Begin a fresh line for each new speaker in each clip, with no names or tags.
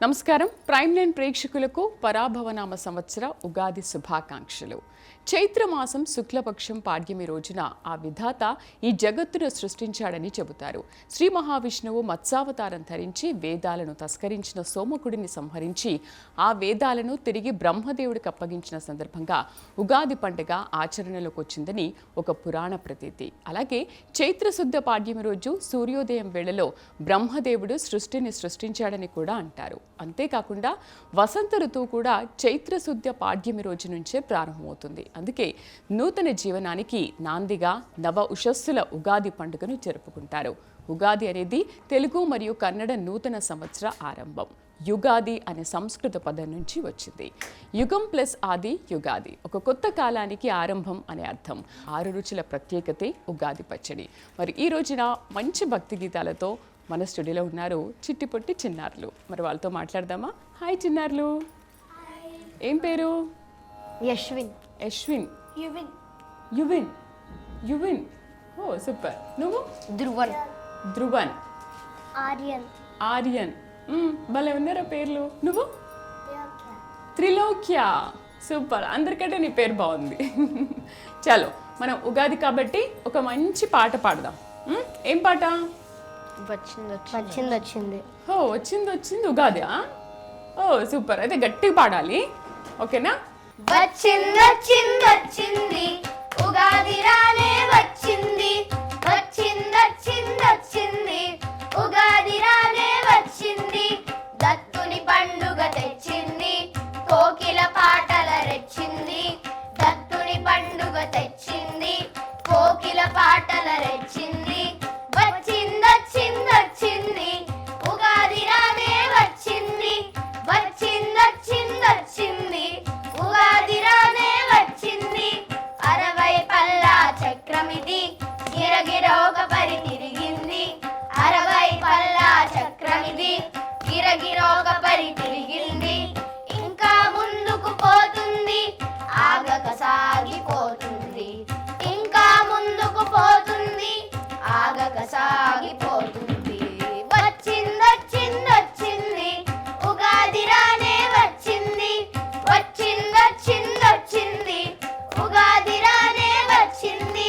నమస్కారం. Prime line ప్రేక్షకులకు పరాభవనామ సంవత్సర ఉగాది శుభాకాంక్షలు. చైత్రమాసం శుక్లపక్షం పాడ్యమి రోజున ఆ విధాత ఈ జగత్తును సృష్టించాడని చెబుతారు. శ్రీ మహావిష్ణువు మత్స్యావతారం ధరించి వేదాలను తస్కరించిన సోమకుడిని సంహరించి ఆ వేదాలను తిరిగి బ్రహ్మదేవుడికి అప్పగించిన సందర్భంగా ఉగాది పండుగ ఆచరణలోకి వచ్చిందని ఒక పురాణ ప్రతీతి. అలాగే చైత్రశుద్ధ పాడ్యమి రోజు సూర్యోదయం వేళలో బ్రహ్మదేవుడు సృష్టిని సృష్టించాడని కూడా అంటారు. అంతేకాకుండా వసంత ఋతువు కూడా చైత్రశుద్ధ పాడ్యమి రోజు నుంచే ప్రారంభమవుతుంది. అందుకే నూతన జీవనానికి నాందిగా నవ ఉషస్సుల ఉగాది పండుగను జరుపుకుంటారు. ఉగాది అనేది తెలుగు మరియు కన్నడ నూతన సంవత్సర ఆరంభం. యుగాది అనే సంస్కృత పదం నుంచి వచ్చింది. యుగం ప్లస్ ఆది యుగాది, ఒక కొత్త కాలానికి ఆరంభం అనే అర్థం. 6 రుచుల ప్రత్యేకతే ఉగాది పచ్చడి. మరి ఈ రోజున మంచి భక్తి గీతాలతో మన స్టూడియోలో ఉన్నారు చిట్టిపొట్టి చిన్నారులు. మరి వాళ్ళతో మాట్లాడదామా? హాయ్ చిన్నారులు, ఏం పేరు?
యశ్విన్.
యశ్విన్.
యువిన్.
యువిన్. యువిన్. ఓ సూపర్. నువ్వు?
ధ్రువన్.
ధ్రువన్.
ఆర్యన్.
ఆర్యన్. భలే ఉన్నారా పేర్లు. నువ్వు? త్రిలోక్య. సూపర్, అందరికంటే నీ పేరు బాగుంది. చలో, మనం ఉగాది కాబట్టి ఒక మంచి పాట పాడదాం. ఏం పాట?
వచ్చింది.
ఓ వచ్చింది ఉగాది. ఓ సూపర్, అయితే గట్టిగా పాడాలి, ఓకేనా?
వచ్చింది ఉగాది రానే వచ్చింది. వచ్చింది ఉగాది రానే వచ్చింది. దత్తుని పండుగ తెచ్చింది, కోకిల పాటల రెచ్చింది. దత్తుని పండుగ తెచ్చింది, కోకిల పాటల రెచ్చింది. వచ్చింది ఉగాది రానే వచ్చింది. వచ్చింది ఉగాది రానే వచ్చింది. 60 పల్లా చక్రమిది, గిరగిరోగ పరి తిరిగింది. 60 పల్లా చక్రమిది, గిరగిరోగ పరి తిరిగింది. ఇంకా ముందుకు పోతుంది, ఆగక సాగిపోతుంది. ఇంకా ముందుకు పోతుంది, ఆగక సాగిపోతుంది. వచ్చింది ఉగాది రానే వచ్చింది. వచ్చింది ఉగాది రానే వచ్చింది.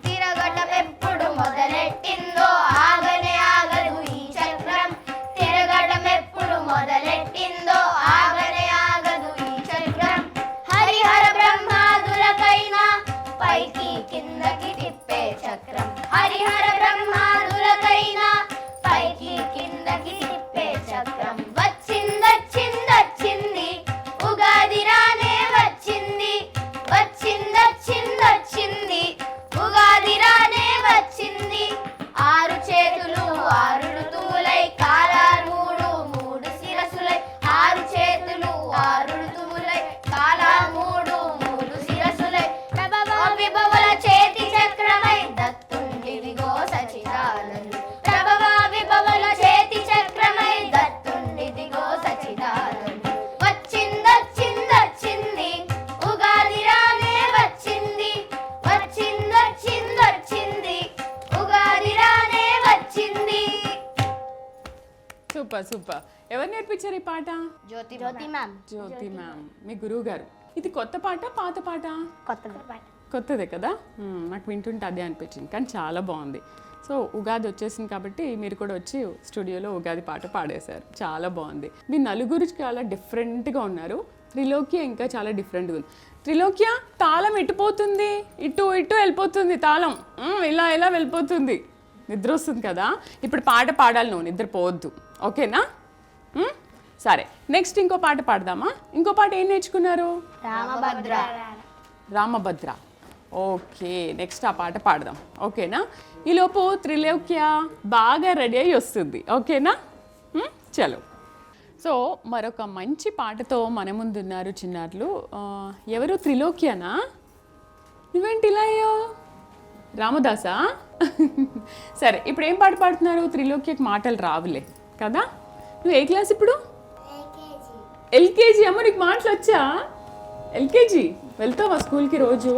తిరగటం ఎప్పుడు మొదలెట్టిందో ఆగనే ఆగదు ఈ చక్రం. తిరగటం ఎప్పుడు మొదలెట్టిందో ఆగనే ఆగదు ఈ చక్రం. హరిహర బ్రహ్మాదులకైనా పైకి కిందకి తిప్పే చక్రం. హరిహర బ్రహ్మాదులకైనా పైకి కిందకి తిప్పే చక్రం. వచ్చింది ఉగాది రానే వచ్చింది. వచ్చింది ఉగాది రానే వచ్చింది. 6 చేతులు 6 ఋతువులై, కాలాలు 3 శిరసులై. 6 చేతులు 6 ఋతువులై, కాలాలు 3 శిరసులై. ప్రభవ విభవల చేతి చక్రమై, దత్తుండిదిగో సచిదానను. ప్రభవ విభవల చేతి చక్రమై, దత్తుండిదిగో సచిదానను. వచ్చింది ఉగాది రానే వచ్చింది. వచ్చింది ఉగాది రానే వచ్చింది.
Super super. ఎవరు నేర్పించారు ఈ పాట?
జ్యోతి మ్యామ్.
జ్యోతి మ్యామ్, మీ గురువు గారు. ఇది కొత్త పాట పాత పాట? కొత్తదే కదా. నాకు వింటుంటే అదే అనిపించింది, కానీ చాలా బాగుంది. సో ఉగాది వచ్చేసింది కాబట్టి మీరు కూడా వచ్చి స్టూడియోలో ఉగాది పాట పాడేశారు, చాలా బాగుంది. మీ నలుగురు చాలా డిఫరెంట్గా ఉన్నారు. త్రిలోక్య ఇంకా చాలా డిఫరెంట్గా ఉంది. త్రిలోక్య, తాళం ఎట్టుపోతుంది, ఇటు వెళ్ళిపోతుంది తాళం, ఇలా వెళ్ళిపోతుంది. నిద్ర వస్తుంది కదా. ఇప్పుడు పాట పాడాలి, నువ్వు నిద్రపోవద్దు, ఓకేనా? సరే, నెక్స్ట్ ఇంకో పాట పాడదామా? ఇంకో పాట ఏం నేర్చుకున్నారు? రామభద్ర. ఓకే, నెక్స్ట్ ఆ పాట పాడదాం, ఓకేనా? ఈలోపు త్రిలోక్య బాగా రెడీ అయ్యి వస్తుంది, ఓకేనా? చలో. సో మరొక మంచి పాటతో మన ముందున్నారు చిన్నారులు. ఎవరు? త్రిలోక్యనా? నువ్వేంటి ఇలా అయ్యో? రామదాసా? సరే, ఇప్పుడు ఏం పాట పాడుతున్నారు? త్రిలోక్యకి మాటలు రావులే కదా. నువ్వు ఏ క్లాస్ ఇప్పుడు? ఎల్కేజీ. అమ్మ, నీకు మాటలు వచ్చా? ఎల్కేజీ. వెళ్తావా స్కూల్కి? రోజు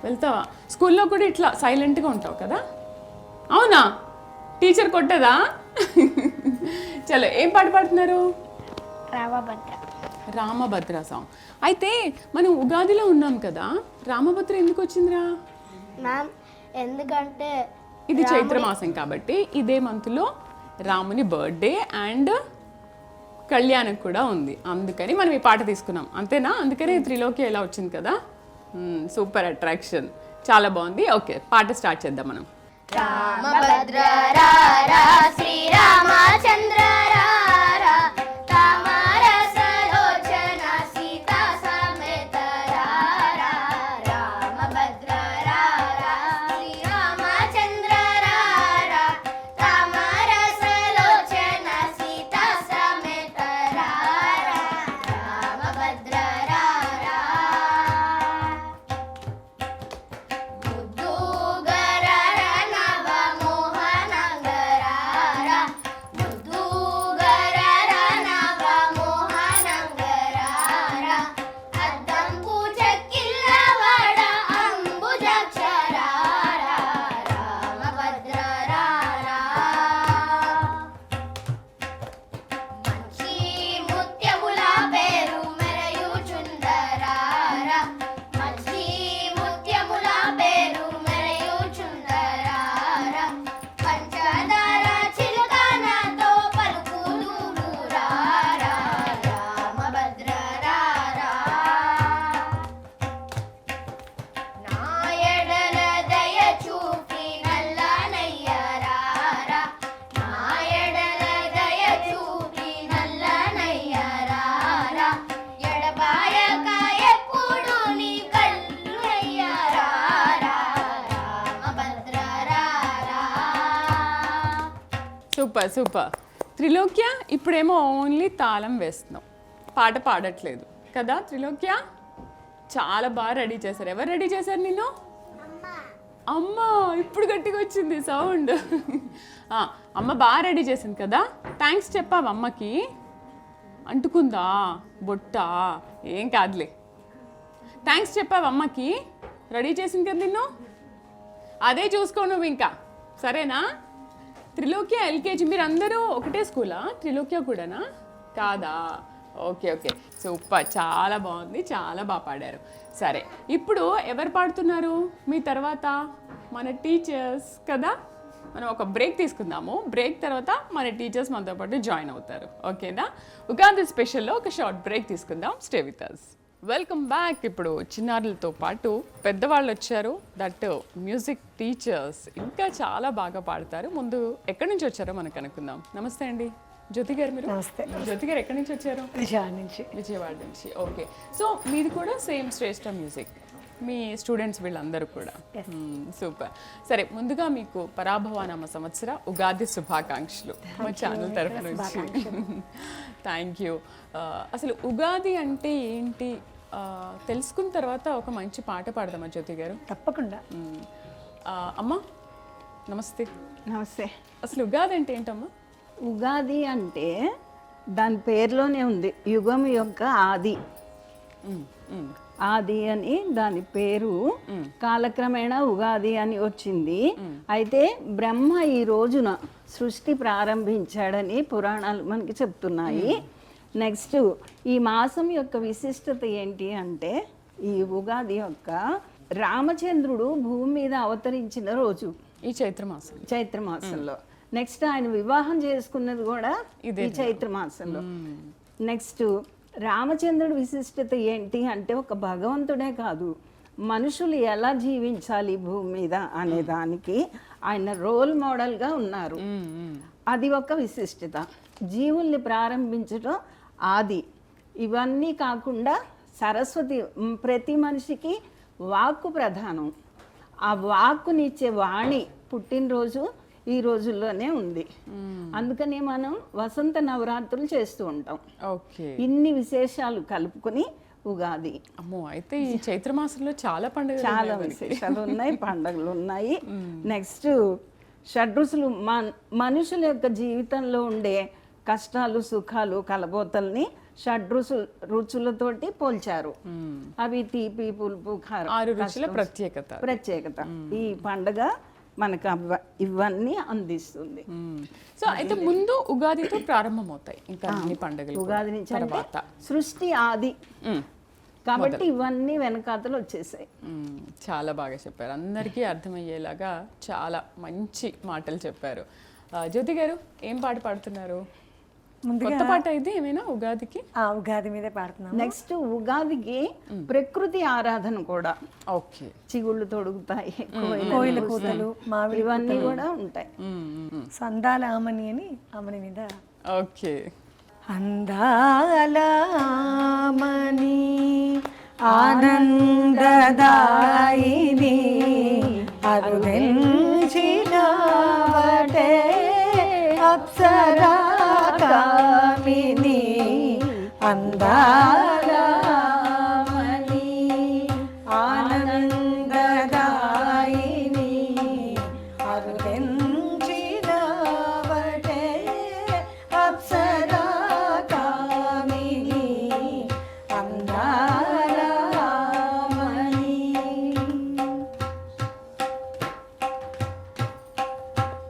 వెళ్తావా? స్కూల్లో కూడా ఇట్లా సైలెంట్గా ఉంటావు కదా? అవునా? టీచర్ కొట్టదా? చలో, ఏం పాట పాడుతున్నారు?
రామభద్ర.
రామభద్ర సాంగ్. అయితే మనం ఉగాదిలో ఉన్నాం కదా, రామభద్ర ఎందుకు వచ్చిందిరా?
మ్యామ్ ఎందుకంటే
ఇది చైత్రమాసం కాబట్టి ఇదే మంత్లో రాముని బర్త్డే అండ్ కళ్యాణం కూడా ఉంది, అందుకని మనం ఈ పాట తీసుకున్నాం అంతేనా? అందుకనే త్రిలోకి ఎలా వచ్చింది కదా. సూపర్ అట్రాక్షన్, చాలా బాగుంది. ఓకే, పాట స్టార్ట్ చేద్దాం మనం.
రామభద్ర రారా శ్రీరామచంద్ర రారా తామరసలోచన సీతా సమేత రారా రామభద్ర రారా శ్రీరామచంద్ర రారా తామరసలోచన సీతా సమేత రారా రామభద్ర రారా
సూపర్ సూపర్. త్రిలోక్య ఇప్పుడేమో ఓన్లీ తాళం వేస్తున్నాం, పాట పాడట్లేదు కదా త్రిలోక్య? చాలా బాగా రెడీ చేశారు. ఎవరు రెడీ చేశారు నిన్ను? అమ్మ. ఇప్పుడు గట్టిగా వచ్చింది సౌండ్. అమ్మ బాగా రెడీ చేసింది కదా. థ్యాంక్స్ చెప్పావు అమ్మకి? అంటుకుందా బొట్ట? ఏం కాదులే, థ్యాంక్స్ చెప్పావు అమ్మకి? రెడీ చేసింది కదా నిన్ను, అదే చూసుకో నువ్వు ఇంకా, సరేనా? త్రిలోక్య ఎల్కేజీ. మీరు అందరూ ఒకటే స్కూలా? త్రిలోక్య కూడానా? కాదా? ఓకే ఓకే, సూపర్, చాలా బాగుంది, చాలా బాగా పాడారు. సరే, ఇప్పుడు ఎవరు పాడుతున్నారు మీ తర్వాత? మన టీచర్స్ కదా. మనం ఒక బ్రేక్ తీసుకుందాము, బ్రేక్ తర్వాత మన టీచర్స్ మనతో పాటు జాయిన్ అవుతారు. ఓకేనా? ఉగాది స్పెషల్లో ఒక షార్ట్ బ్రేక్ తీసుకుందాం. Stay with us. Welcome back. ఇప్పుడు చిన్నారులతో పాటు పెద్దవాళ్ళు వచ్చారు, దట్ మ్యూజిక్ టీచర్స్ ఇంకా చాలా బాగా పాడతారు. ముందు ఎక్కడి నుంచి వచ్చారో మనకు అనుకుందాం. నమస్తే అండి జ్యోతి గారు. మీరు?
నమస్తే.
జ్యోతి గారు ఎక్కడి నుంచి వచ్చారు? విజయవాడ నుంచి. ఓకే, సో మీది కూడా సేమ్ శ్రేష్ఠ మ్యూజిక్, మీ స్టూడెంట్స్ వీళ్ళందరూ కూడా. సూపర్. సరే, ముందుగా మీకు పరాభవనామ సంవత్సర ఉగాది శుభాకాంక్షలు మా ఛానల్ తరఫు నుంచి. Thank you. అసలు ఉగాది అంటే ఏంటి తెలుసుకున్న తర్వాత ఒక మంచి పాట పాడదామా జ్యోతి గారు?
తప్పకుండా.
అమ్మా నమస్తే.
నమస్తే.
అసలు ఉగాది అంటే ఏంటమ్మా?
ఉగాది అంటే దాని పేరులోనే ఉంది, యుగం యొక్క ఆది. ఆది అని దాని పేరు. కాలక్రమేణా ఉగాది అని వచ్చింది. అయితే బ్రహ్మ ఈ రోజున సృష్టి ప్రారంభించాడని పురాణాలు మనకి చెప్తున్నాయి. నెక్స్ట్, ఈ మాసం యొక్క విశిష్టత ఏంటి అంటే, ఈ ఉగాది యొక్క రామచంద్రుడు భూమి మీద అవతరించిన రోజు
ఈ చైత్రమాసం.
చైత్రమాసంలో. నెక్స్ట్, ఆయన వివాహం చేసుకున్నది కూడా ఈ చైత్రమాసంలో. నెక్స్ట్, రామచంద్రుడి విశిష్టత ఏంటి అంటే, ఒక భగవంతుడే కాదు, మనుషులు ఎలా జీవించాలి భూమి మీద అనే దానికి ఆయన రోల్ మోడల్గా ఉన్నారు. అది ఒక విశిష్టత. జీవుల్ని ప్రారంభించడం ఆది. ఇవన్నీ కాకుండా సరస్వతి, ప్రతి మనిషికి వాక్కు ప్రధానం. ఆ వాక్కునిచ్చే వాణి పుట్టినరోజు ఈ రోజుల్లోనే ఉంది. అందుకనే మనం వసంత నవరాత్రులు చేస్తూ ఉంటాం.
ఓకే,
ఇన్ని విశేషాలు కలుపుకొని ఉగాది.
అమ్మో, అయితే ఈ చైత్రమాసంలో చాలా పండుగలు,
చాలా విశేషాలు ఉన్నాయి, పండుగలు ఉన్నాయి. నెక్స్ట్, షడ్రుచులు మనుషుల యొక్క జీవితంలో ఉండే కష్టాలు సుఖాలు కలబోతల్ని రుచులతోటి పోల్చారు. అవి తీపి పులుపు కారం,
6 రుచుల ప్రత్యేకత.
ఈ పండగ మనకు ఇవన్నీ అందిస్తుంది.
సో అయితే ముందు ఉగాదితో ప్రారంభమవుతాయి ఇంకా అన్ని పండుగలు కూడా.
ఉగాది నుంచి అంటే
తర్వాత
సృష్టి ఆది
మ్మ్.
కాబట్టి ఇవన్నీ వెనకాతలు వచ్చేసాయి.
చాలా బాగా చెప్పారు, అందరికీ అర్థమయ్యేలాగా చాలా మంచి మాటలు చెప్పారు. జ్యోతి గారు ఏం పాట పాడుతున్నారు? కొత్త పాట ఇది ఏమైనా ఉగాదికి?
ఉగాది మీదే పాడుతున్నాం.
నెక్స్ట్ ఉగాదికి ప్రకృతి ఆరాధన కూడా.
ఓకే.
చిగుళ్ళు తొడుగుతాయి,
కోయిల కూతలు, మామిడి
ఇవన్నీ కూడా ఉంటాయి.
సందాల ఆమని అని ఆమని మీద.
ఓకే.
అందాల ఆమని ఆనందదాయిని అరుదెంచినవటే అప్సరా కామిని అందాల ఆమని ఆనందదాయిని అరుదెంచినవటే అప్సరా కామిని అందాల ఆమని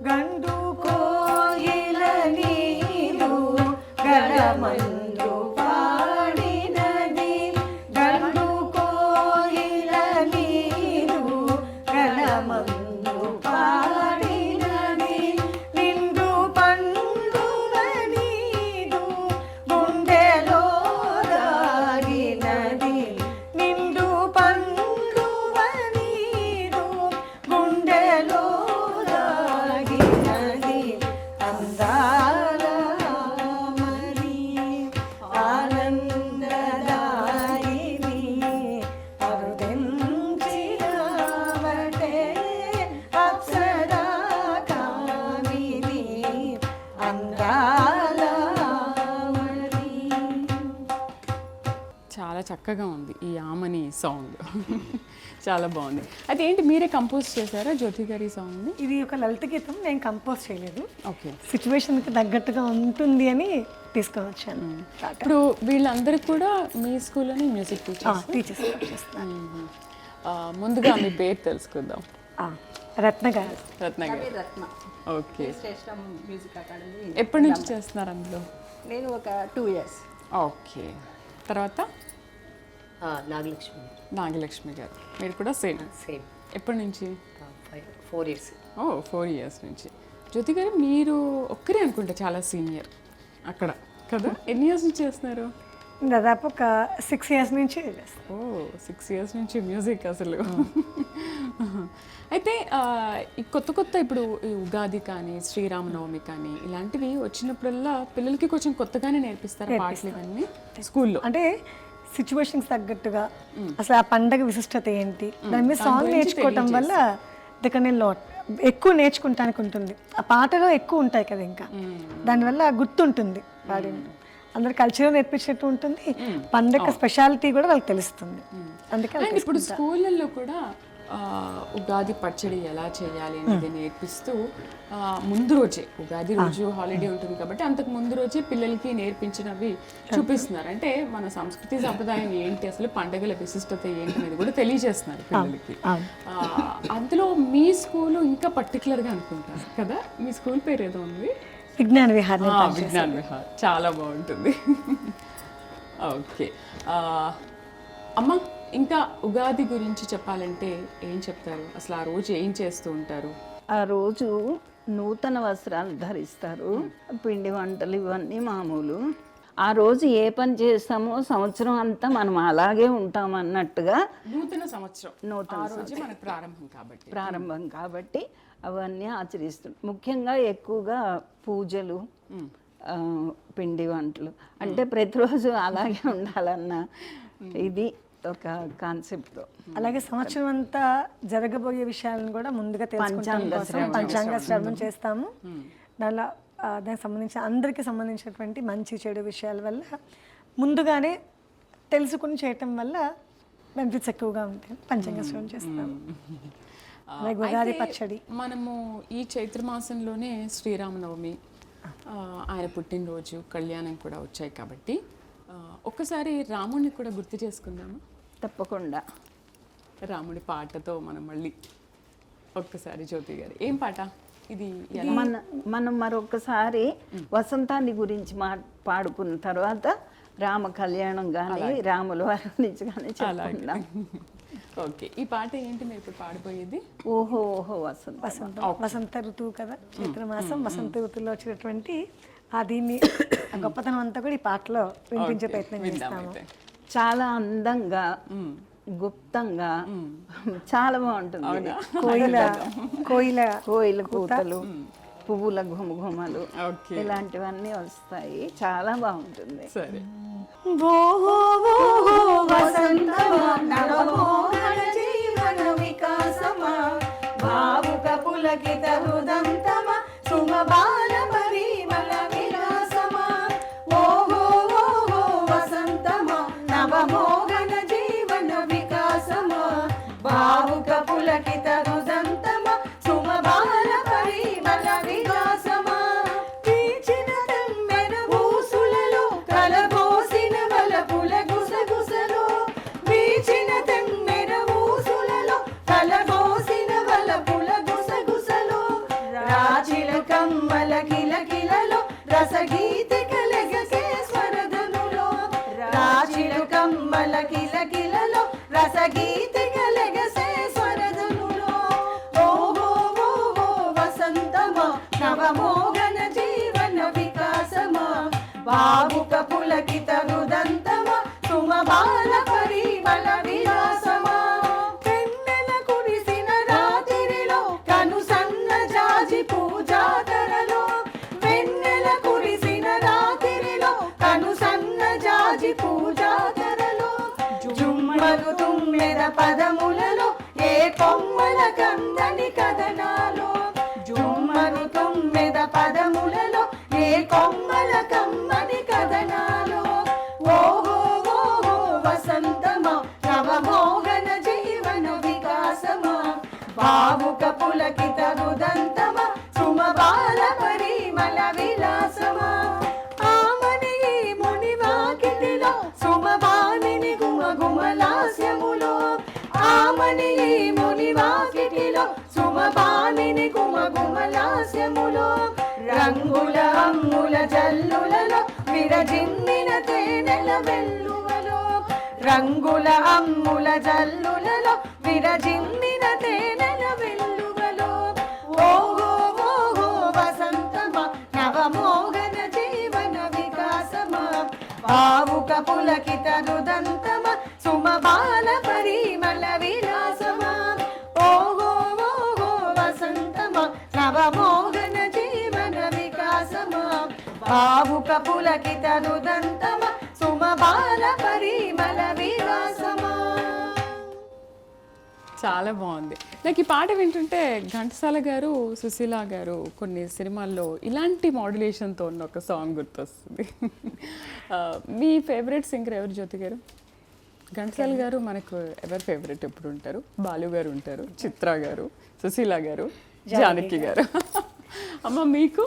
గండు కోయిల నీరు గడమందు పాడినది గండు కోయిల నీరు గడమందు పాడినది నిండు పండుగ నీరు గుండెలో దాగినది నిండు పండుగ నీరు గుండెలో దాగినది అందాల ఆమని ఆనందదాయిని అరుదెంచినవటే అప్సరా కామిని అందాల ఆమని.
చాలా చక్కగా ఉంది ఈ ఆమని సాంగ్. చాలా బాగుంది. అయితే ఏంటి మీరే కంపోజ్ చేశారా జ్యోతి గారి సాంగ్ని?
ఇది ఒక లలిత గీతం, నేను కంపోజ్ చేయలేదు.
ఓకే.
సిచ్యువేషన్కి తగ్గట్టుగా ఉంటుంది అని తీసుకొని వచ్చాను.
ఇప్పుడు వీళ్ళందరూ కూడా మీ స్కూల్లోనే మ్యూజిక్ టీచర్స్.
టీచర్స్ చేస్తాను.
ముందుగా మీ పేరు తెలుసుకుందాం.
రత్న గారు.
రత్న గారు.
రత్న
ఓకే.
శ్రేష్ఠ మ్యూజిక్ అకాడమీ.
ఎప్పటి నుంచి చేస్తున్నారు అందులో?
నేను ఒక 2 years.
ఓకే. తర్వాత
నాగలక్ష్మి
నాగలక్ష్మి గారు, మీరు కూడా సేమ్.
సేమ్
ఎప్పటి నుంచి?
4 years.
4 years నుంచి. జ్యోతి గారు మీరు ఒక్కరే అనుకుంటా చాలా సీనియర్ అక్కడ కదా? ఎన్ని ఇయర్స్ నుంచి చేస్తున్నారు?
దాదాపు ఒక 6 years నుంచి చేస్తాను.
6 years నుంచి మ్యూజిక్ అసలు. అయితే ఈ కొత్త కొత్త ఇప్పుడు ఈ ఉగాది కానీ శ్రీరామనవమి కానీ ఇలాంటివి వచ్చినప్పుడల్లా పిల్లలకి కొంచెం కొత్తగానే నేర్పిస్తారు పాటలు ఇవన్నీ స్కూల్లో.
అంటే సిచ్యువేషన్కి తగ్గట్టుగా అసలు ఆ పండగ విశిష్టత ఏంటి, దాని మీద సాంగ్ నేర్చుకోవటం వల్ల దగ్గర లాట్ ఎక్కువ నేర్చుకుంటానికి ఉంటుంది. ఆ పాటలో ఎక్కువ ఉంటాయి కదా, ఇంకా దానివల్ల గుర్తుంటుంది. పాడిన అందరు కల్చర్ నేర్పించినట్టు ఉంటుంది, పండగ స్పెషాలిటీ కూడా వాళ్ళకి తెలుస్తుంది. అందుకే
ఇప్పుడు స్కూళ్ళల్లో కూడా ఉగాది పచ్చడి ఎలా చేయాలి అనేది నేర్పిస్తూ ముందు రోజే, ఉగాది రోజు హాలిడే ఉంటుంది కాబట్టి అంతకు ముందు రోజే పిల్లలకి నేర్పించినవి చూపిస్తున్నారు. అంటే మన సంస్కృతి సంప్రదాయం ఏంటి, అసలు పండుగల విశిష్టత ఏంటి అనేది కూడా తెలియజేస్తున్నారు పిల్లలకి. అందులో మీ స్కూల్ ఇంకా పర్టికులర్గా అనుకుంటారు కదా, మీ స్కూల్ పేరు ఏదో ఉంది?
విజ్ఞాన విహార్.
విజ్ఞాన విహార్ చాలా బాగుంటుంది. ఓకే అమ్మ, ఇంకా ఉగాది గురించి చెప్పాలంటే ఏం చెప్తారు? అసలు ఆ రోజు ఏం చేస్తూ ఉంటారు?
ఆ రోజు నూతన వస్త్రాలు ధరిస్తారు, పిండి వంటలు ఇవన్నీ మామూలు. ఆ రోజు ఏ పని చేస్తామో సంవత్సరం అంతా మనం అలాగే ఉంటాం అన్నట్టుగా.
నూతన సంవత్సరం రోజు మనకు ప్రారంభం కాబట్టి
అవన్నీ ఆచరిస్తాం. ముఖ్యంగా ఎక్కువగా పూజలు, పిండి వంటలు, అంటే ప్రతిరోజు అలాగే ఉండాలన్న ఇది ఒక కాన్సెప్ట్.
అలాగే సంవత్సరం అంతా జరగబోయే విషయాలను కూడా ముందుగా పంచాంగ శ్రవణం చేస్తాము. దానికి సంబంధించి అందరికీ సంబంధించినటువంటి మంచి చెడు విషయాల వల్ల ముందుగానే తెలుసుకుని చేయటం వల్ల బెనిఫిట్స్ ఎక్కువగా ఉంటాయి. పంచాంగ శ్రవణం చేస్తాము. అలాగే ఉగాది పచ్చడి.
మనము ఈ చైత్రమాసంలోనే శ్రీరామనవమి, ఆయన పుట్టినరోజు, కళ్యాణం కూడా వచ్చాయి కాబట్టి ఒక్కసారి రాముడిని కూడా గుర్తు చేసుకుందాము.
తప్పకుండా
రాముడి పాటతో మనం మళ్ళీ ఒక్కసారి జ్యోతి గారు ఏం పాట ఇది ఎలా?
మనం మరొకసారి వసంతాన్ని గురించి పాడుకున్న తర్వాత రామ కళ్యాణం కానీ రాముల వారి గురించి కానీ చెప్పుకుందాం.
ఓకే, ఈ పాట ఏంటి మీరు ఇప్పుడు పాడిపోయేది?
ఓహో ఓహో వసంత.
వసంత ఋతువు కదా, చైత్రమాసం వసంత ఋతువులో వచ్చినటువంటి దీన్ని ఆ గొప్పతనం అంతా కూడా ఈ పాటలో వినిపించే ప్రయత్నం చేస్తాము.
చాలా అందంగా గుప్తంగా చాలా బాగుంటుంది. కోయిల కూతలు, పువ్వుల ఘుమఘుమలు ఇలాంటివన్నీ వస్తాయి. చాలా బాగుంటుంది.
సరే.
భావుక పులకిత హృదంతమ సుమబాల పరిమళ విలాసమా ఓహో ఓహో వసంతమా నవమోహన జీవన వికాసమా భావుక పులకిత హృదంతమ సుమబాల పరిమళ విలాసమా వీచిన తెమ్మెన ఊసులలో కలబోసిన వలపుల గుసగుసలో వీచిన తెమ్మెన ఊసులలో కలబోసిన వలపుల గుసగుసలో రాచిల కమ్మల కిలకిలలో రసగీతి కలగసే స్వరధనులో రాచిల కమ్మల కిలకిలలో రసగీతి కలగసే స్వరధనులో ఓహో ఓహో వసంతమా నవమోహన జీవన వికాసమా భావుక పులకిత హృదంతమా సుమబాల పరిమళ విలాసమా పెన్నెల కురిసిన రాత్రిలో కను సన్న జాజి పూజాకరలో వెన్నెల కురిసిన రాత్రిలో కను సన్న జాజి పూజాకరలో జుమ్మలు తుమ్మెద పదములలో ఏ కొమ్మల కందని కథనాలో జుమ్మలు తుమ్మెద పదములలో ఏ కొమ్మల కమ్మని కథనాలో ఓహో ఓహో వసంతమా నవమోహన జీవన వికాసమా భావుక పులకిత హృదంతమా సుమబాల పరిమళ విలాసమా ఆమని ముని వాకిటిలో సుమబానిని గుమగుమలాస్యములో ఆమని ముని వాకిటిలో సుమబానిని గుమగుమలాస్యములో రంగుల అమ్ముల జల్లులలో విరజిమ్మిన తేనెల వెల్లువలో రంగుల అమ్ముల జల్లులలో విరజిమ్మిన తేనెల వెల్లువలో ఓహో ఓహో వసంతమా నవమోహన జీవన వికాసమా భావుక పులకిత హృదంతమా సుమబాల పరిమళ విలాసమా ఓహో ఓహో వసంతమా నవమోహన జీవన వికాసమా భావుక పులకిత హృదంతమా సుమబాల పరిమళ విలాసమా.
చాలా బాగుంది. నాకు ఈ పాట వింటుంటే ఘంటసాల గారు, సుశీల గారు కొన్ని సినిమాల్లో ఇలాంటి మాడ్యులేషన్తో ఉన్న ఒక సాంగ్ గుర్తొస్తుంది. మీ ఫేవరెట్ సింగర్ ఎవరు జ్యోతి గారు? ఘంటసాల గారు మనకు ఎవరు ఫేవరెట్ ఎప్పుడు ఉంటారు? బాలు గారు ఉంటారు, చిత్ర గారు, సుశీల గారు, జానకి గారు. అమ్మ మీకు?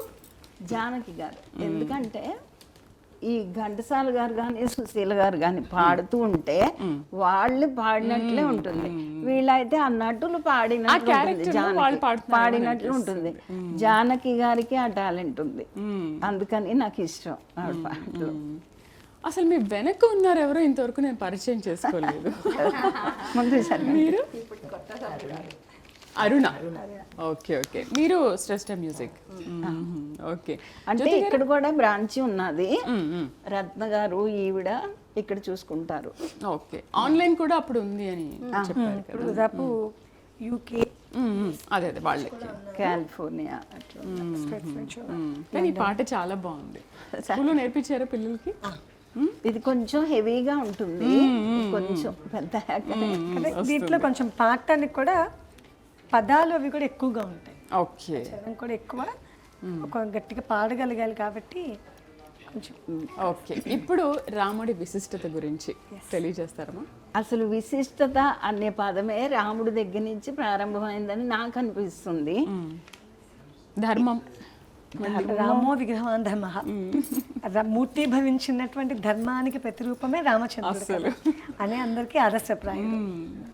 జానకి గారు. ఎందుకంటే ఈ ఘంటసాల గారు కానీ సుశీల గారు కానీ పాడుతూ ఉంటే వాళ్ళు పాడినట్లే ఉంటుంది. వీళ్ళైతే ఆ నటులు పాడినట్లు ఉంటుంది. జానకి పాడినట్లు ఉంటుంది. జానకి గారికి ఆ టాలెంట్ ఉంది. అందుకని నాకు ఇష్టం ఆవిడ పాటలు.
అసలు మీ వెనక ఉన్నారు ఎవరో ఇంతవరకు నేను పరిచయం చేసుకోలేదు.
ముందు
మీరు? అరుణ. Okay okay. మీరు శ్రేష్ఠ మ్యూజిక్. ఓకే.
అంటే ఇక్కడ కూడా బ్రాంచ్ ఉన్నది. రత్న గారు ఈవిడ ఇక్కడ చూసుకుంటారు.
ఓకే. ఆన్లైన్ కూడా అప్పుడు ఉంది అని చెప్పారు కదా.
దాదాపు యూకే,
అదే అదే వాళ్ళకి
కాలిఫోర్నియా అట్లా.
కానీ ఈ పాట చాలా బాగుంది. స్కూల్లో నేర్పించారా పిల్లలకి?
ఇది కొంచెం హెవీగా ఉంటుంది, కొంచెం పెద్ద.
దీంట్లో కొంచెం పాడటానికి కూడా పదాలు అవి కూడా ఎక్కువగా ఉంటాయి.
ఓకే.
చరణం కూడా ఎక్కువ, ఒక గట్టిగా పాడగలగాలి కాబట్టి కొంచెం.
ఓకే. ఇప్పుడు రాముడి విశిష్టత గురించి తెలియజేస్తారమ్మా?
అసలు విశిష్టత అనే పదమే రాముడి దగ్గర నుంచి ప్రారంభమైందని నాకు అనిపిస్తుంది.
ధర్మం.
రామో విగ్రహవాన్ ధర్మ, మూర్తి భవించినటువంటి ధర్మానికి ప్రతిరూపమే రామచంద్రుడు అనే అందరికీ ఆదర్శప్రాయం.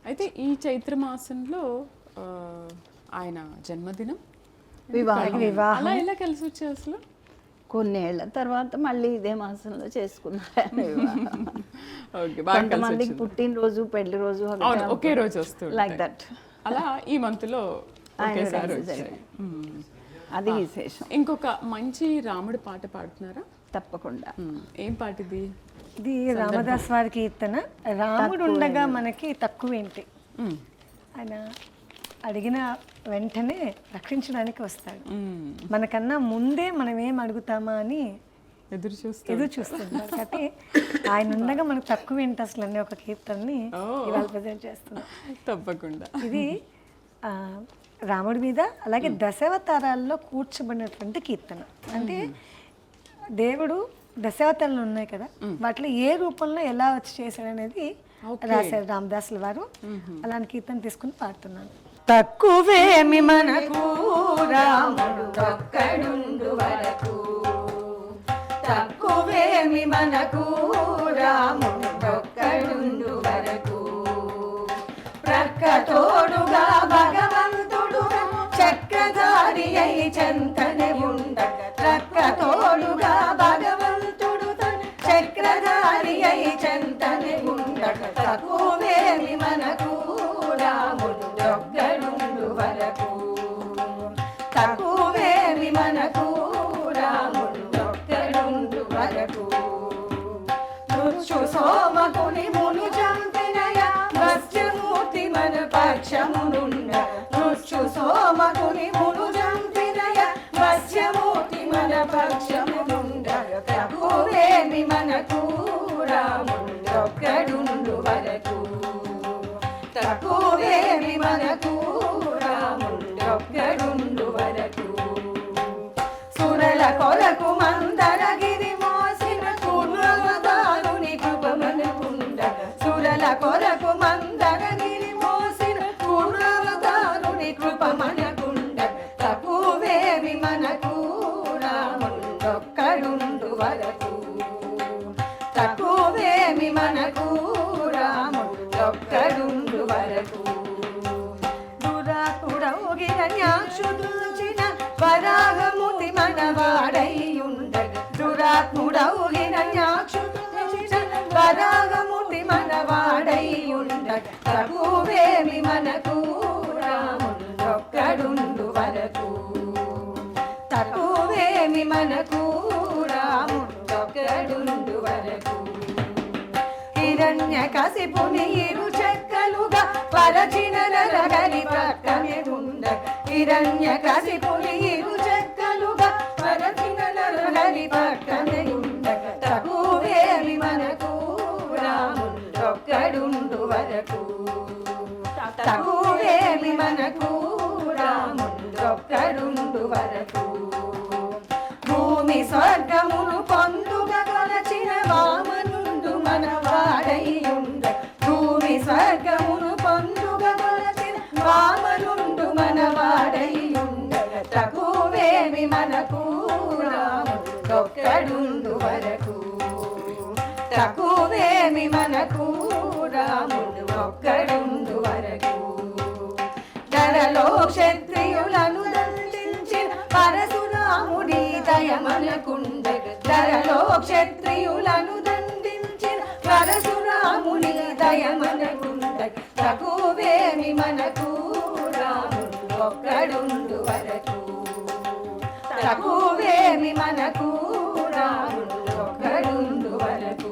అయితే ఈ చైత్ర మాసంలో ఆయన జన్మదినం,
వివాహం
అలా ఎలా కలిసి వచ్చాయి అసలు?
కొన్నేళ్ల తర్వాత మళ్ళీ ఇదే మాసంలో చేసుకున్నారు వివాహం.
ఓకే, బాగా కలిసి
కొంతమందికి పుట్టినరోజు పెళ్లి రోజు
అవును, ఒకే రోజు వస్తుంది
లైక్ దట్.
అలా ఈ మంత్లో ఒకేసారి
ఆయన
వచ్చాయి.
అది విశేషం.
ఇంకొక మంచి రాముడి పాట పాడుతున్నారా?
తప్పకుండా.
ఏం పాట ఇది?
ఇది రామదాస్ వారి కీర్తన. రాముడు ఉండగా మనకి తక్కువేంటి, ఆయన అడిగిన వెంటనే రక్షించడానికి వస్తాడు. మనకన్నా ముందే మనం ఏం అడుగుతామా అని
ఎదురు
చూస్తున్నాడు. కాబట్టి ఆయన ఉండగా మనకు తక్కువ ఏంటి అసలు అనే ఒక కీర్తనని ఇవాళ ప్రజెంట్ చేస్తున్నాం.
తప్పకుండా.
ఇది రాముడి మీద, అలాగే దశావతారాల్లో కూర్చోబడినటువంటి కీర్తన. అంటే దేవుడు దశావతారాలు ఉన్నాయి కదా, వాటిలో ఏ రూపంలో ఎలా వచ్చి చేశాడు అనేది రాశారు రామదాసుల వారు. అలాంటి కీర్తన తీసుకుని పాడుతున్నాను. తక్కువేమి మనకు రాముడు ఒక్కడుండు వరకు, తక్కువేమి మనకు రాముడు ఒక్కడుండు వరకు, ప్రక్క తోడుగా భగవంతుడు చక్రధారి అయి చెంతనే ఉండగ, ప్రక్క తోడుగా భగవంతుడు చక్రధారి అయి చెంతనే ఉండగ, తక్కువేమి మనకు రాముడు ఒక్కడుండు వరకు, తక్కువేమి మనకు రాముడు ఒక్కడుండు వరకు, మృత్యు సోమకుని మును చంపినయ మత్స్యమూర్తి మన పక్షమునుండ, మృత్యు సోమకుని మును చంపినయ మత్స్యమూర్తి మన పక్షమునుండ, తక్కువేమి మనకు రాముడు ఒక్కడుండు వరకు, తక్కువేమి మనకు రాముడు ఒక్కడుండు వరకు, సురల కొరకు మందరగిరి మోసిన పూర్ణవతారుని కృపమనుకుండ, సురల కొరకు మందరగిరి మోసిన పూర్ణవతారుని కృపమనుకుండ, తక్కువేమి మనకు రాముడు ఒక్కడుండు వరకు, తక్కువేమి మనకు రాముడు ఒక్కడుండు వరకు, దురాకుడవు గిరణ్యాక్షుదూచిన వరాహముతి మనవాడైయుండగ, దురాత్ముడవు గిరణ్యాక్షుదూచిన వరాహముతి మనవాడైయుండగ, తక్కువేమి మనకు రాముడు ఒక్కడుండు వరకు, తక్కువేమి మనకు రాముడు ఒక్కడుండు వరకు, హిరణ్యకశిపుని ఇరు చెక్కలుగా పరచిన నరగని ప్రక్కనే ఉండగ, హిరణ్యకశిపుని ఇరు చెక్కలుగా పరచిన నరగని ప్రక్కనే ఉండగ, తక్కువేమి మనకు రాముడు ఒక్కడుండు వరకు, తక్కువేమి మనకు రాముడు ఒక్కడుండు వరకు, భూమి స్వర్గమును పొందుగా కొలచిన వామనుండు మనవాడైయుండ, భూమి స్వర్గమును పొందుగా కొలచిన వామనుండు మనవాడైయుండ, తక్కువేమి మనకు రాముడు ఒక్కడుండు వరకు, తక్కువేమి మనకు రాముడు ఒక్కడుండు వరకు, ధరలో క్షత్రియులను దండించిన పరశురాముడి దయమనకుండగ, ధరలో క్షత్రియులను దండించిన పరశురాముడి దయమనకుండగ, తక్కువేమి మనకు రాముడు ఒక్కడుండు వరకు, తక్కువేమి మనకు రాముడు ఒక్కడుండు వరకు,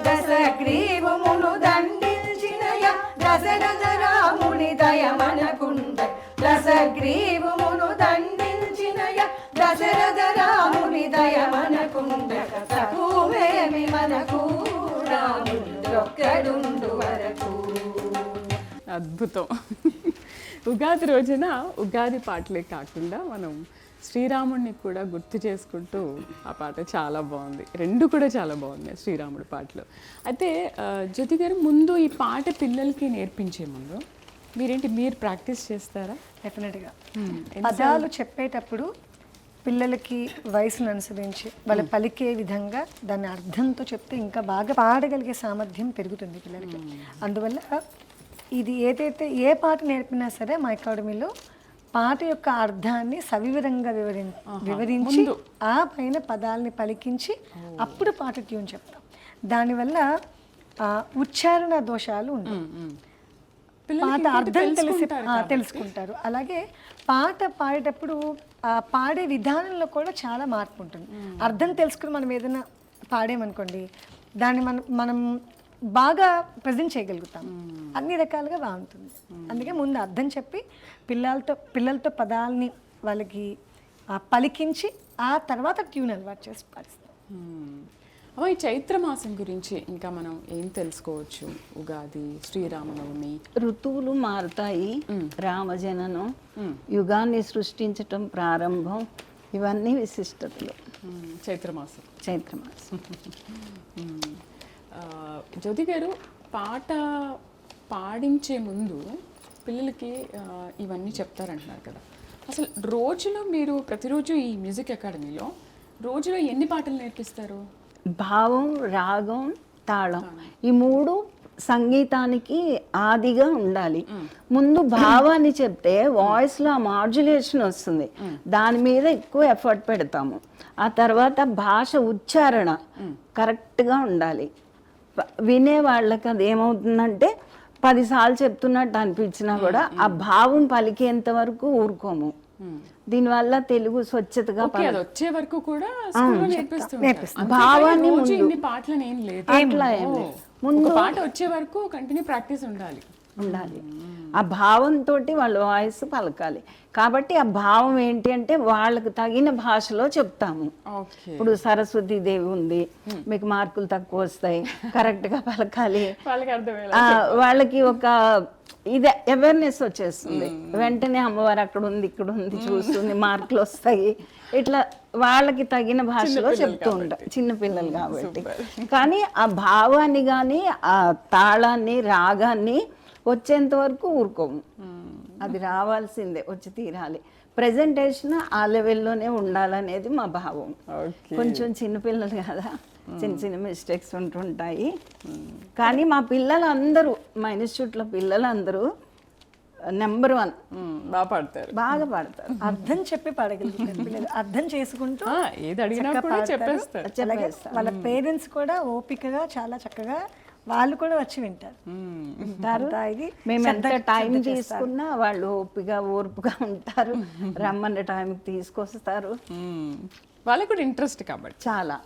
దశగ్రీవమును దండించినయ దశరథ రాముని దయమనకుండ, దశగ్రీవమును దండించినయ దశరథ రాముని దయమనకుండ, తక్కువేమి మనకు రాముడు ఒక్కడుండు వరకు.
అద్భుతం. ఉగాది రోజున ఉగాది పాటలే కాకుండా మనం శ్రీరాముడిని కూడా గుర్తు చేసుకుంటూ ఆ పాట చాలా బాగుంది. రెండు కూడా చాలా బాగున్నాయి శ్రీరాముడి పాటలు. అయితే జ్యోతి గారు, ముందు ఈ పాట పిల్లలకి నేర్పించే ముందు మీరు ప్రాక్టీస్ చేస్తారా?
డెఫినెట్గా పదాలు చెప్పేటప్పుడు పిల్లలకి వయసును అనుసరించి వాళ్ళ పలికే విధంగా దాని అర్థంతో చెప్తే ఇంకా బాగా పాడగలిగే సామర్థ్యం పెరుగుతుంది పిల్లలకి. అందువల్ల ఇది ఏదైతే ఏ పాట నేర్పినా సరే మా అకాడమీలో పాట యొక్క అర్థాన్ని సవివరంగా వివరించి ఆ పైన పదాలని పలికించి అప్పుడు పాట ట్యూన్ చెప్తాం. దానివల్ల ఉచ్చారణ దోషాలు ఉండవు. పాట అర్థం తెలుసుకుంటారు. అలాగే పాట పాడేటప్పుడు పాడే విధానంలో కూడా చాలా మార్పు ఉంటుంది. అర్థం తెలుసుకుని మనం ఏదైనా పాడేమనుకోండి, దాన్ని మనం బాగా ప్రజెంట్ చేయగలుగుతాం, అన్ని రకాలుగా బాగుంటుంది. అందుకే ముందు అర్థం చెప్పి పిల్లలతో పదాలని వాళ్ళకి పలికించి ఆ తర్వాత ట్యూన్ అలవాటు చేసి పాడిస్తాం.
అమ్మ, ఈ చైత్రమాసం గురించి ఇంకా మనం ఏం తెలుసుకోవచ్చు? ఉగాది, శ్రీరామనవమి,
ఋతువులు మారుతాయి, రామజననం, యుగాన్ని సృష్టించటం ప్రారంభం, ఇవన్నీ విశిష్టతలు
చైత్రమాసం. జ్యోతి గారు, పాట పాడించే ముందు పిల్లలకి ఇవన్నీ చెప్తారంటున్నారు కదా, అసలు రోజులో మీరు ప్రతిరోజు ఈ మ్యూజిక్ అకాడమీలో రోజులో ఎన్ని పాటలు నేర్పిస్తారు?
భావం, రాగం, తాళం, ఈ మూడు సంగీతానికి ఆదిగా ఉండాలి. ముందు భావాన్ని చెప్తే వాయిస్లో మాడ్యులేషన్ వస్తుంది, దాని మీద ఎక్కువ ఎఫర్ట్ పెడతాము. ఆ తర్వాత భాష ఉచ్చారణ కరెక్ట్గా ఉండాలి. వినే వాళ్ళకి అది ఏమవుతుందంటే 10 సార్లు చెప్తున్నట్టు అనిపించినా కూడా ఆ భావం పలికేంత వరకు ఊరుకోము. దీనివల్ల తెలుగు స్వచ్ఛతగా
వచ్చే వరకు కూడా
భావాన్ని
పాటలు ఏం లేదు,
అట్లా ఏం లేదు. ముందు
పాట వచ్చే వరకు కంటిన్యూ ప్రాక్టీస్ ఉండాలి.
ఆ భావంతో వాళ్ళ వాయిస్ పలకాలి. కాబట్టి ఆ భావం ఏంటి అంటే వాళ్ళకు తగిన భాషలో చెప్తాము. ఇప్పుడు సరస్వతి దేవి ఉంది, మీకు మార్కులు తక్కువ వస్తాయి, కరెక్ట్గా పలకాలి. వాళ్ళకి ఒక ఇదే అవేర్నెస్ వచ్చేస్తుంది, వెంటనే అమ్మవారు అక్కడ ఉంది, ఇక్కడ ఉంది, చూస్తుంది, మార్కులు వస్తాయి. ఇట్లా వాళ్ళకి తగిన భాషలో చెప్తూ ఉంటాం, చిన్నపిల్లలు కాబట్టి. కానీ ఆ భావాన్ని కానీ ఆ తాళాన్ని, రాగాన్ని వచ్చేంత వరకు ఊరుకోము. అది రావాల్సిందే, వచ్చి తీరాలి. ప్రెజెంటేషన్ ఆ లెవెల్లోనే ఉండాలనేది మా భావం. కొంచెం చిన్నపిల్లలు కదా, చిన్న మిస్టేక్స్ ఉంటుంటాయి. కానీ మా పిల్లలందరూ, మా ఇన్స్టిట్యూట్లో పిల్లలందరూ నెంబర్ 1 బాగా పాడతారు.
అర్థం చెప్పి పాడగలుగుతారు పిల్లలు, అర్థం చేసుకుంటూ
ఏది అడిగినా చెప్పేస్తారు.
వాళ్ళ పేరెంట్స్ కూడా ఓపికగా చాలా చక్కగా వాళ్ళు కూడా వచ్చి వింటారు.
మేము ఎంత టైం తీసుకున్నా వాళ్ళు ఓర్పుగా ఉంటారు, రమ్మన్న టైంకి తీసుకొస్తారు.
వాళ్ళకి కూడా ఇంట్రెస్ట్ కాబట్టి
చాలా.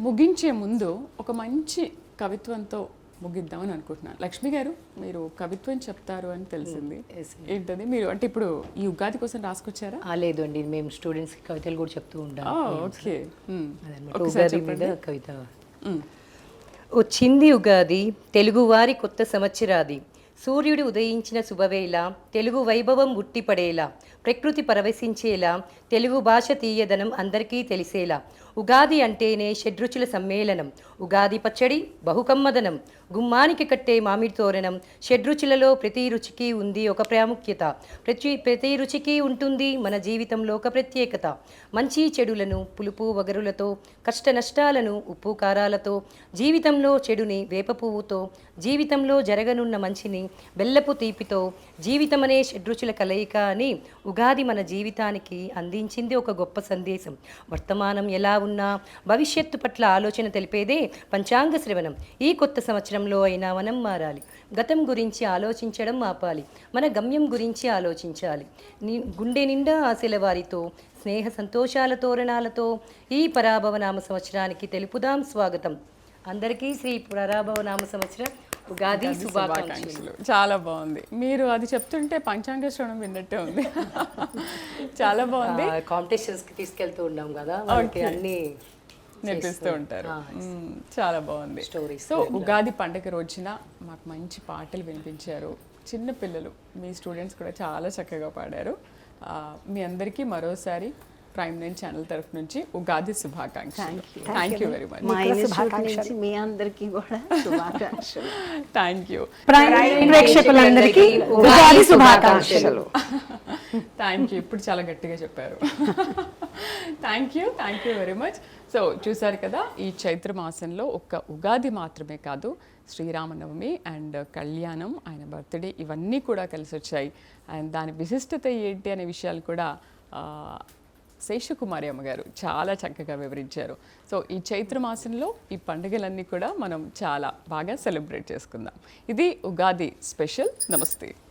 ముగించే ముందు ఒక మంచి కవిత్వంతో ముగిద్దామని అనుకుంటున్నాను. లక్ష్మి గారు, మీరు కవిత్వం చెప్తారు అని తెలిసింది, ఏంటది? మీరు అంటే ఇప్పుడు ఈ ఉగాది కోసం రాసుకొచ్చారా?
లేదు అండి, మేము స్టూడెంట్స్కి కవితలు కూడా చెప్తూ ఉంటాం.
ఓకే,
ఉగాది మీద కవిత. వచ్చింది ఉగాది, తెలుగువారి కొత్త సంవత్సరాది, సూర్యుడు ఉదయించిన శుభవేళ, తెలుగు వైభవం ఉట్టిపడేలా, ప్రకృతి పరవశించేలా, తెలుగు భాష తీయదనం అందరికీ తెలిసేలా. ఉగాది అంటేనే షడ్రుచుల సమ్మేళనం, ఉగాది పచ్చడి బహుకమ్మదనం, గుమ్మానికి కట్టే మామిడి తోరణం. షడ్రుచులలో ప్రతి రుచికి ఉంది ఒక ప్రాముఖ్యత, ప్రతి రుచికి ఉంటుంది మన జీవితంలో ఒక ప్రత్యేకత. మంచి చెడులను పులుపు వగరులతో, కష్ట నష్టాలను ఉప్పు కారాలతో, జీవితంలో చెడుని వేప పువ్వుతో, జీవితంలో జరగనున్న మంచిని బెల్లపు తీపితో, జీవితమనే షడ్రుచుల కలయిక అని ఉగాది మన జీవితానికి అందించింది ఒక గొప్ప సందేశం. వర్తమానం ఎలా ఉన్నా భవిష్యత్తు పట్ల ఆలోచన తెలిపేదే పంచాంగ శ్రవణం. ఈ కొత్త సంవత్సరంలో అయినా మనం మారాలి, గతం గురించి ఆలోచించడం ఆపాలి, మన గమ్యం గురించి ఆలోచించాలి. గుండె నిండా ఆశల వారితో, స్నేహ సంతోషాల తోరణాలతో ఈ పరాభవనామ సంవత్సరానికి తెలుపుదాం స్వాగతం. అందరికీ శ్రీ పరాభవనామ సంవత్సరం ఉగాది శుభాకాంక్షలు.
చాలా బాగుంది, మీరు అది చెప్తుంటే పంచాంగ శ్రవణం విన్నట్టే ఉంది. చాలా బాగుంది.
కాంపిటీషన్స్కి తీసుకెళ్తూ ఉన్నాం కదా, అన్ని
నేర్పిస్తూ ఉంటారు. చాలా బాగుంది స్టోరీస్. సో ఉగాది పండుగ రోజున మాకు మంచి పాటలు వినిపించారు. చిన్న పిల్లలు, మీ స్టూడెంట్స్ కూడా చాలా చక్కగా పాడారు. మీ అందరికీ మరోసారి ప్రైమ్ 9 ఛానల్ తరఫు నుంచి ఉగాది శుభాకాంక్షలు. Thank you very much.
మా ఇన్స్టిట్యూట్ నుంచి మీ అందరికీ కూడా శుభాకాంక్షలు.
Thank you.
ప్రేక్షకులందరికీ ఉగాది శుభాకాంక్షలు.
Thank you. ఇప్పుడు చాలా గట్టిగా చెప్పారు. Thank you very much. So చూసారు కదా, ఈ చైత్ర మాసంలో ఒక్క ఉగాది మాత్రమే కాదు, శ్రీరామనవమి అండ్ కళ్యాణం, ఆయన బర్త్డే, ఇవన్నీ కూడా కలిసి వచ్చాయి. అండ్ దాని విశిష్టత ఏంటి అనే విషయాలు కూడా శేషకుమారి అమ్మగారు చాలా చక్కగా వివరించారు. సో ఈ చైత్ర మాసంలో ఈ పండుగలన్నీ కూడా మనం చాలా బాగా సెలబ్రేట్ చేసుకుందాం. ఇది ఉగాది స్పెషల్. నమస్తే.